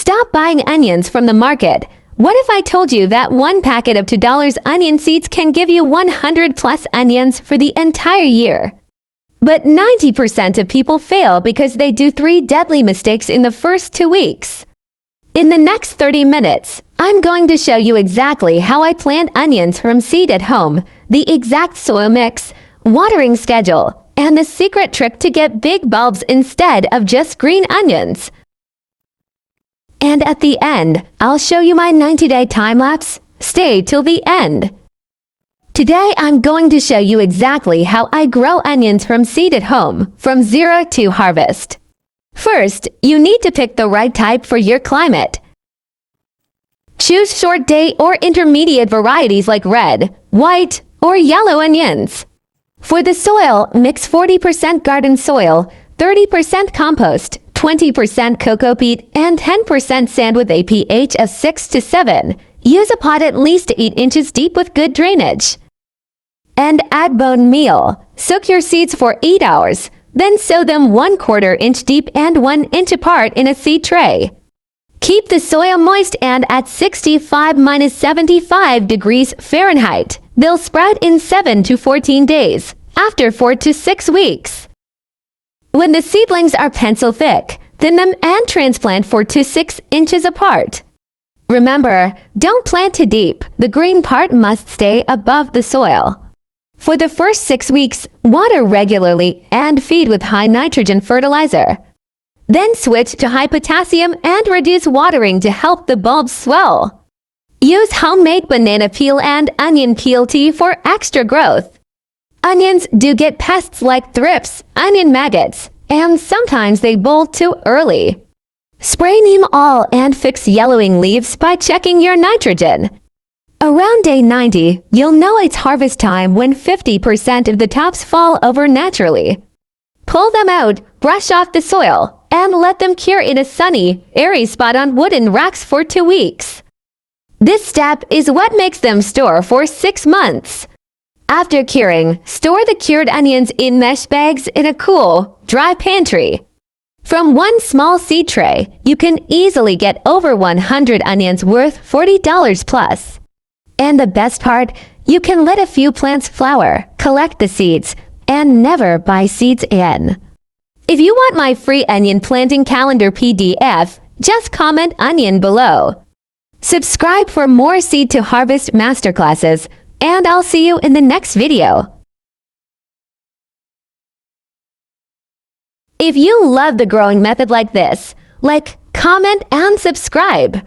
Stop buying onions from the market. What if I told you that one packet of $2 onion seeds can give you 100 plus onions for the entire year? But 90% of people fail because they do 3 deadly mistakes in the first 2 weeks. In the next 30 minutes, I'm going to show you exactly how I plant onions from seed at home, the exact soil mix, watering schedule, and the secret trick to get big bulbs instead of just green onions. And at the end, I'll show you my 90-day time-lapse. Stay till the end. Today, I'm going to show you exactly how I grow onions from seed at home, from zero to harvest. First, you need to pick the right type for your climate. Choose short day or intermediate varieties like red, white, or yellow onions. For the soil, mix 40% garden soil, 30% compost, 20% cocoa peat, and 10% sand with a pH of 6 to 7. Use a pot at least 8 inches deep with good drainage. And add bone meal. Soak your seeds for 8 hours. Then sow them 1/4 inch deep and 1 inch apart in a seed tray. Keep the soil moist and at 65–75 degrees Fahrenheit. They'll sprout in 7 to 14 days, after 4 to 6 weeks. When the seedlings are pencil thick, thin them and transplant 4 to 6 inches apart. Remember, don't plant too deep. The green part must stay above the soil. For the first 6 weeks, water regularly and feed with high nitrogen fertilizer. Then switch to high potassium and reduce watering to help the bulbs swell. Use homemade banana peel and onion peel tea for extra growth. Onions do get pests like thrips, onion maggots, and sometimes they bolt too early. Spray neem all and fix yellowing leaves by checking your nitrogen. Around day 90, you'll know it's harvest time when 50% of the tops fall over naturally. Pull them out, brush off the soil, and let them cure in a sunny, airy spot on wooden racks for 2 weeks. This step is what makes them store for 6 months. After curing, store the cured onions in mesh bags in a cool, dry pantry. From one small seed tray, you can easily get over 100 onions worth $40 plus. And the best part, you can let a few plants flower, collect the seeds, and never buy seeds again. If you want my free onion planting calendar PDF, just comment onion below. Subscribe for more seed to harvest masterclasses, and I'll see you in the next video. If you love the growing method like this, like, comment, and subscribe.